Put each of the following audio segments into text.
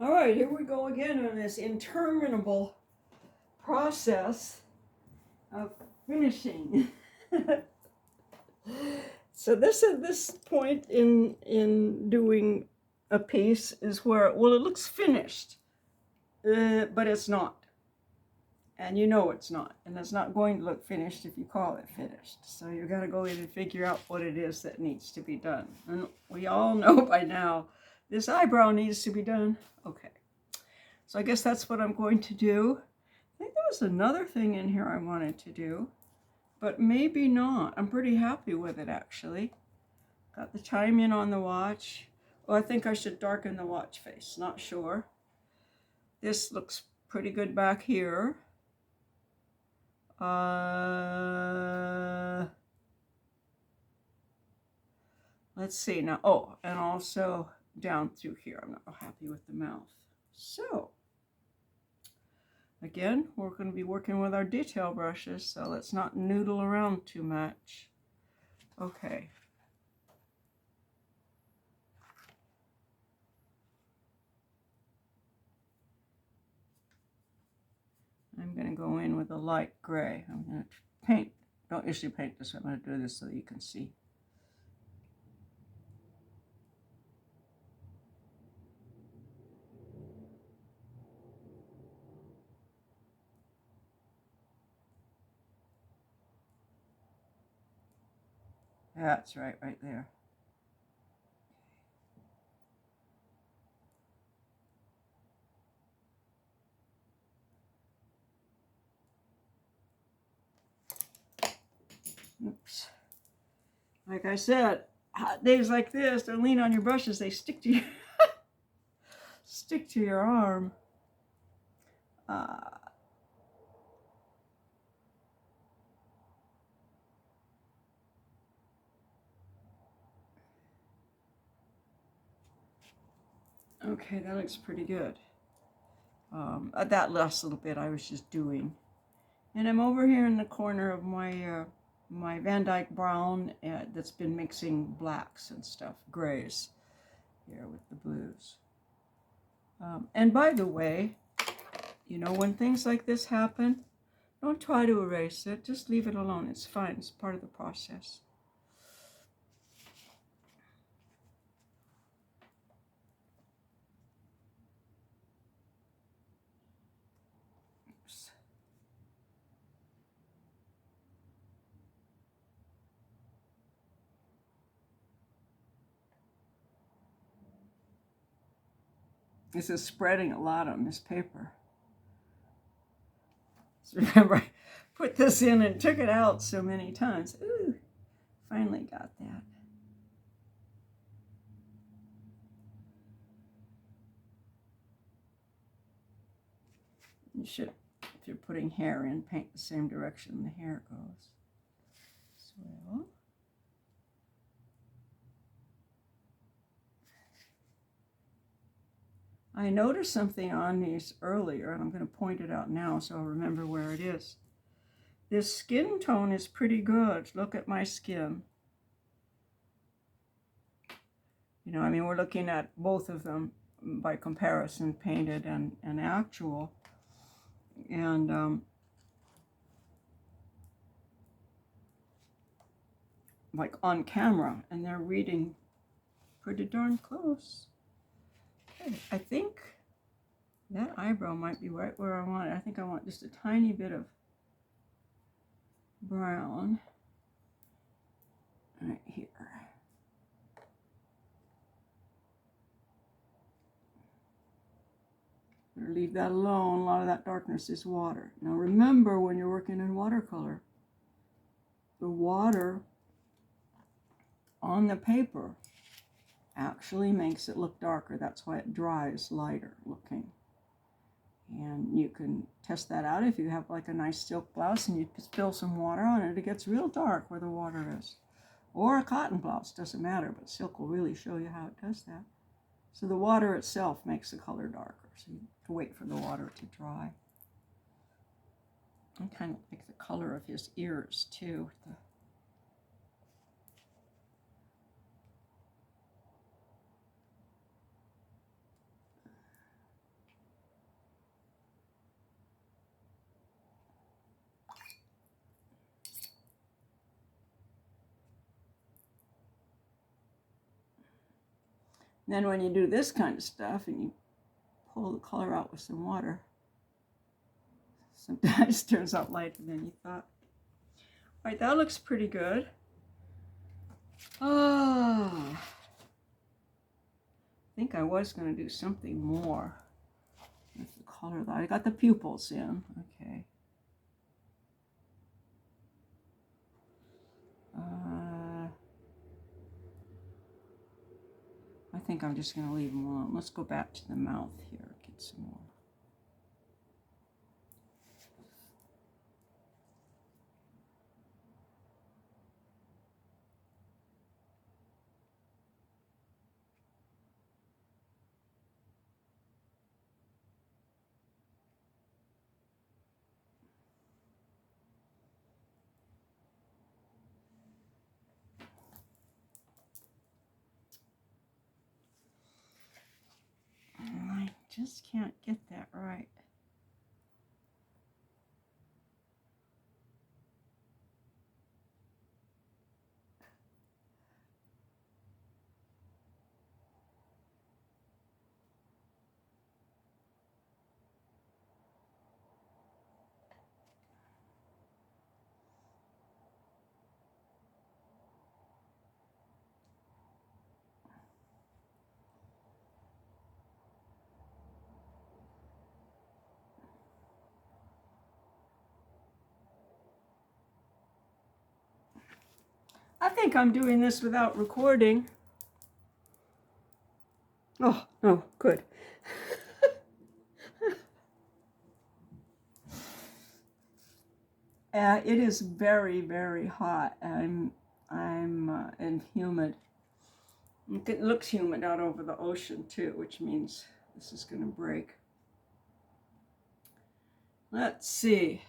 All right, here we go again on this interminable process of finishing. So this at this point in doing a piece is where, well, it looks finished, but it's not. And you know it's not. And it's not going to look finished if you call it finished. So you got to go in and figure out what it is that needs to be done. And we all know by now this eyebrow needs to be done. Okay. So I guess that's what I'm going to do. I think there was another thing in here I wanted to do, but maybe not. I'm pretty happy with it, actually. Got the chime in on the watch. Oh, I think I should darken the watch face. Not sure. This looks pretty good back here. Let's see now. Oh, and also down through here. I'm not happy with the mouth. So, again, we're going to be working with our detail brushes, so let's not noodle around too much. Okay. I'm going to go in with a light gray. I'm going to paint. Don't usually paint this. I'm going to do this so that you can see. That's right there. Oops. Like I said, hot days like this, don't lean on your brushes. They stick to you. Stick to your arm. Okay, that looks pretty good. That last little bit I was just doing. And I'm over here in the corner of my my Van Dyke brown that's been mixing blacks and stuff, grays here with the blues. And by the way, you know, when things like this happen, don't try to erase it. Just leave it alone. It's fine. It's part of the process. Oops. This is spreading a lot on this paper. So remember, I put this in and took it out so many times. Ooh, finally got that. You should, if you're putting hair in, paint the same direction the hair goes. So, I noticed something on these earlier, and I'm going to point it out now so I'll remember where it is. This skin tone is pretty good. Look at my skin. You know, I mean, we're looking at both of them by comparison, painted and actual. And like on camera, and they're reading pretty darn close. Okay, I think that eyebrow might be right where I want it. I think I want just a tiny bit of brown right here. Leave that alone. A lot of that darkness is water. Now remember, when you're working in watercolor, the water on the paper actually makes it look darker. That's why it dries lighter looking. And you can test that out if you have like a nice silk blouse and you spill some water on it. It gets real dark where the water is. Or a cotton blouse, doesn't matter, but silk will really show you how it does that. So the water itself makes the color darker. So you have to wait for the water to dry. I kind of like the color of his ears too. Then when you do this kind of stuff and you pull the color out with some water, sometimes it turns out lighter than you thought. All right, that looks pretty good. I think I was going to do something more with the color. I got the pupils in. Okay. I think I'm just going to leave them alone. Let's go back to the mouth here. Get some more. I just can't get that right. I think I'm doing this without recording. Oh, no, good. It is very, very hot. And humid. It looks humid out over the ocean too, which means this is going to break. Let's see.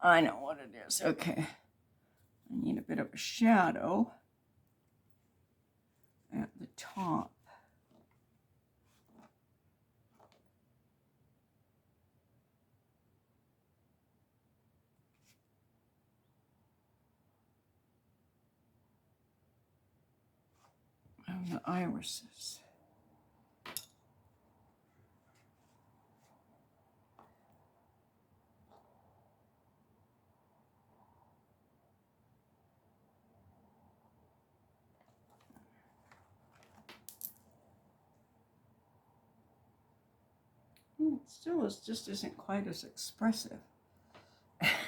I know what it is. Okay. I need a bit of a shadow at the top. And the irises. It still just isn't quite as expressive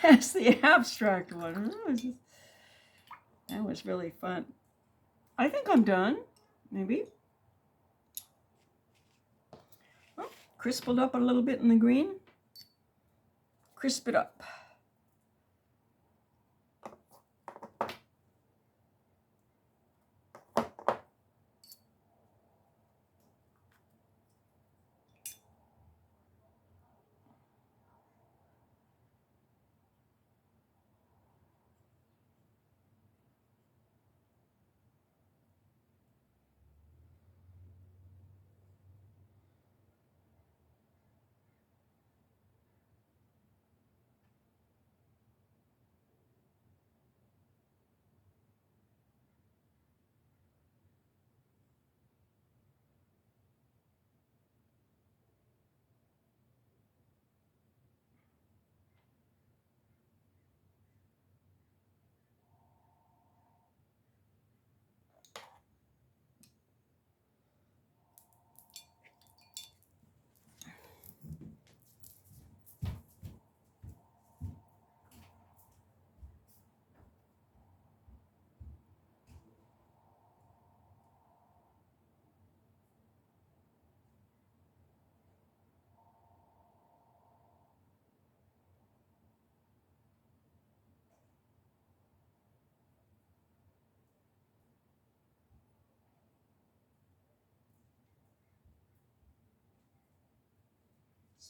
as the abstract one. That was really fun. I think I'm done, maybe. Oh, crisp it up a little bit in the green. Crisp it up.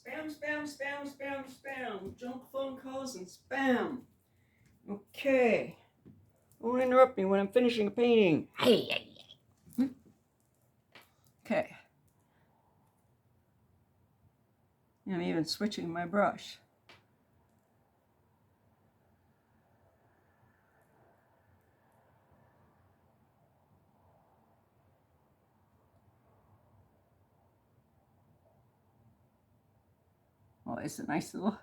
Spam, spam, spam, spam, spam. Junk phone calls and spam. Okay. Don't interrupt me when I'm finishing a painting. Okay. I'm even switching my brush. Oh, it's a nice little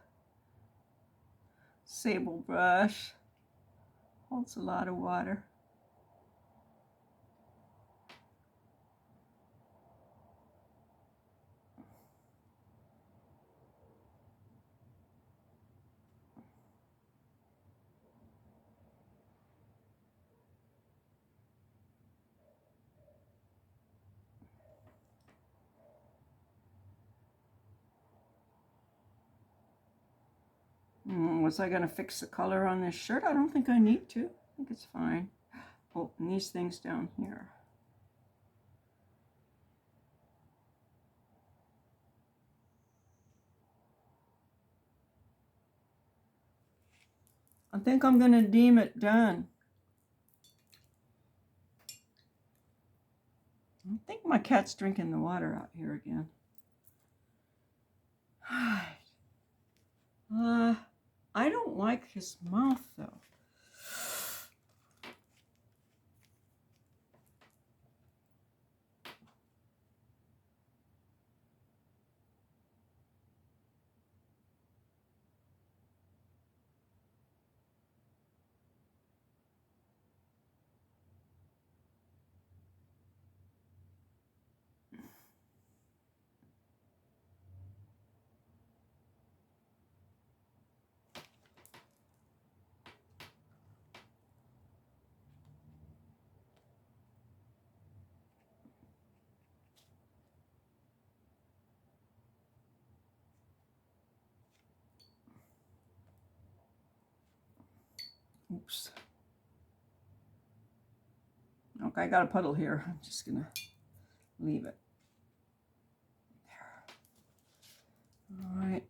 sable brush. Holds a lot of water. Was I going to fix the color on this shirt? I don't think I need to. I think it's fine. Oh, and these things down here. I think I'm going to deem it done. I think my cat's drinking the water out here again. I don't like his mouth though. Oops. Okay, I got a puddle here. I'm just gonna leave it. There. All right.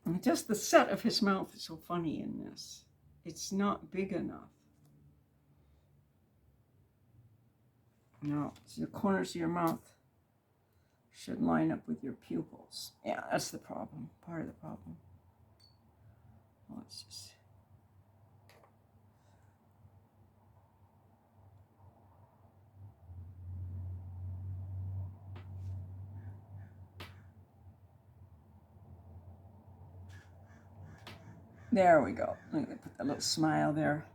And just the set of his mouth is so funny in this. It's not big enough. No, so the corners of your mouth should line up with your pupils. Yeah, that's the problem. Part of the problem. Let's just... There we go. Let me put that little smile there.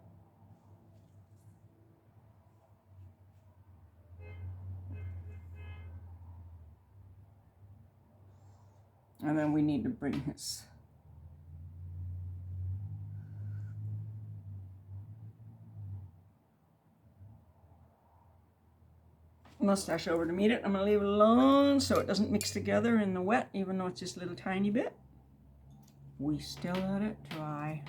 And then we need to bring his mustache over to meet it. I'm going to leave it alone so it doesn't mix together in the wet, even though it's just a little tiny bit. We still let it dry.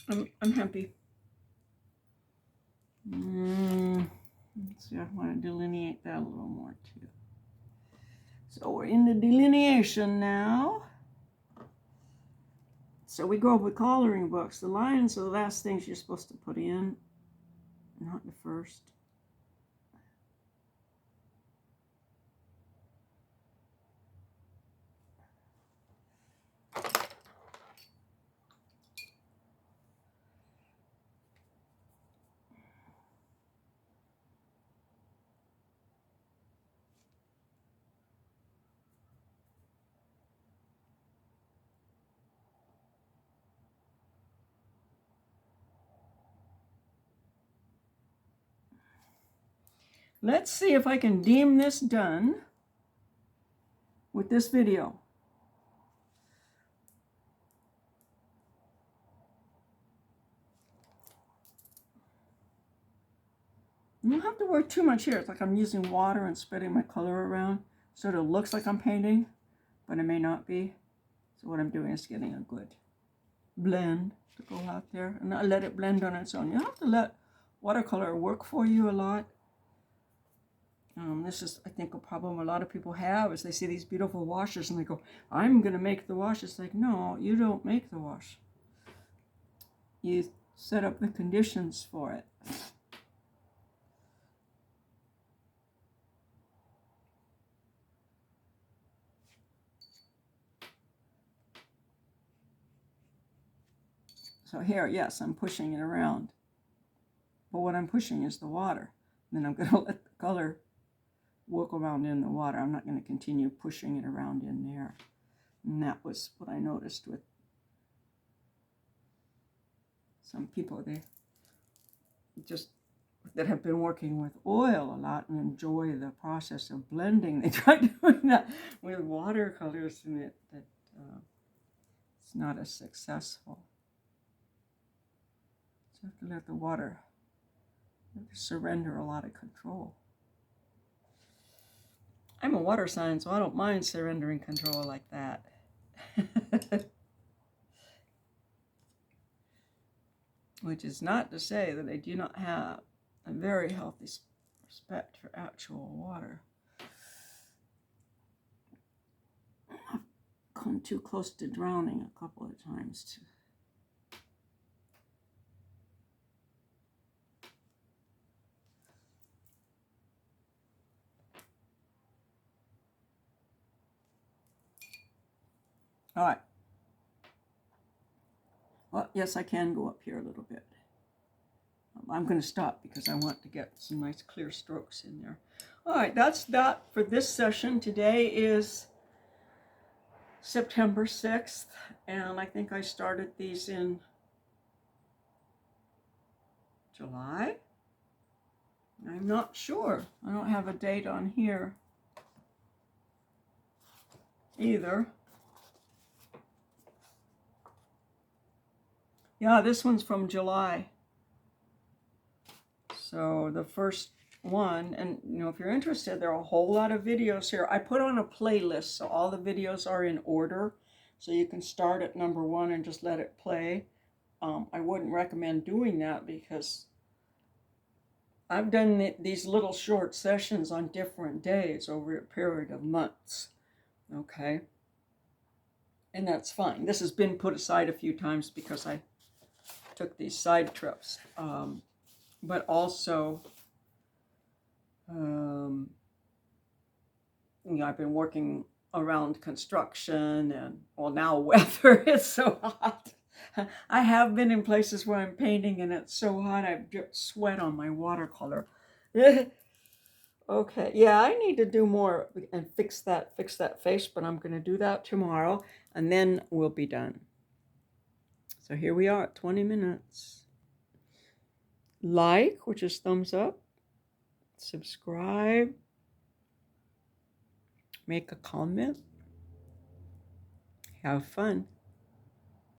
I'm happy. Let's see, I want to delineate that a little more too. So we're in the delineation now. So we go up with coloring books. The lines are the last things you're supposed to put in, not the first. let's see if I can deem this done with this video. You don't have to work too much here. It's like I'm using water and spreading my color around, so it looks like I'm painting, but it may not be. So what I'm doing is getting a good blend to go out there, and I let it blend on its own. You have to let watercolor work for you a lot. This is, I think, a problem a lot of people have is they see these beautiful washes and they go, I'm going to make the wash. It's like, no, you don't make the wash. You set up the conditions for it. So here, yes, I'm pushing it around. But what I'm pushing is the water. And then I'm going to let the color work around in the water. I'm not going to continue pushing it around in there. And that was what I noticed with some people. They just, that have been working with oil a lot and enjoy the process of blending. They try doing that with watercolors, and it's not as successful. So you have to let the water surrender a lot of control. I'm a water sign, so I don't mind surrendering control like that. Which is not to say that I do not have a very healthy respect for actual water. I've come too close to drowning a couple of times too. All right. Well, yes, I can go up here a little bit. I'm going to stop because I want to get some nice clear strokes in there. All right, that's that for this session. Today is September 6th, and I think I started these in July. I'm not sure. I don't have a date on here either. Yeah, this one's from July. So the first one, and you know, if you're interested, there are a whole lot of videos here. I put on a playlist, so all the videos are in order. So you can start at number 1 and just let it play. I wouldn't recommend doing that because I've done these little short sessions on different days over a period of months. Okay. And that's fine. This has been put aside a few times because I took these side trips. But also, you know, I've been working around construction and, well, now weather. It's so hot. I have been in places where I'm painting and it's so hot I've dripped sweat on my watercolor. Okay, yeah, I need to do more and fix that face, but I'm going to do that tomorrow and then we'll be done. So here we are at 20 minutes. Like, which is thumbs up, subscribe, make a comment, have fun.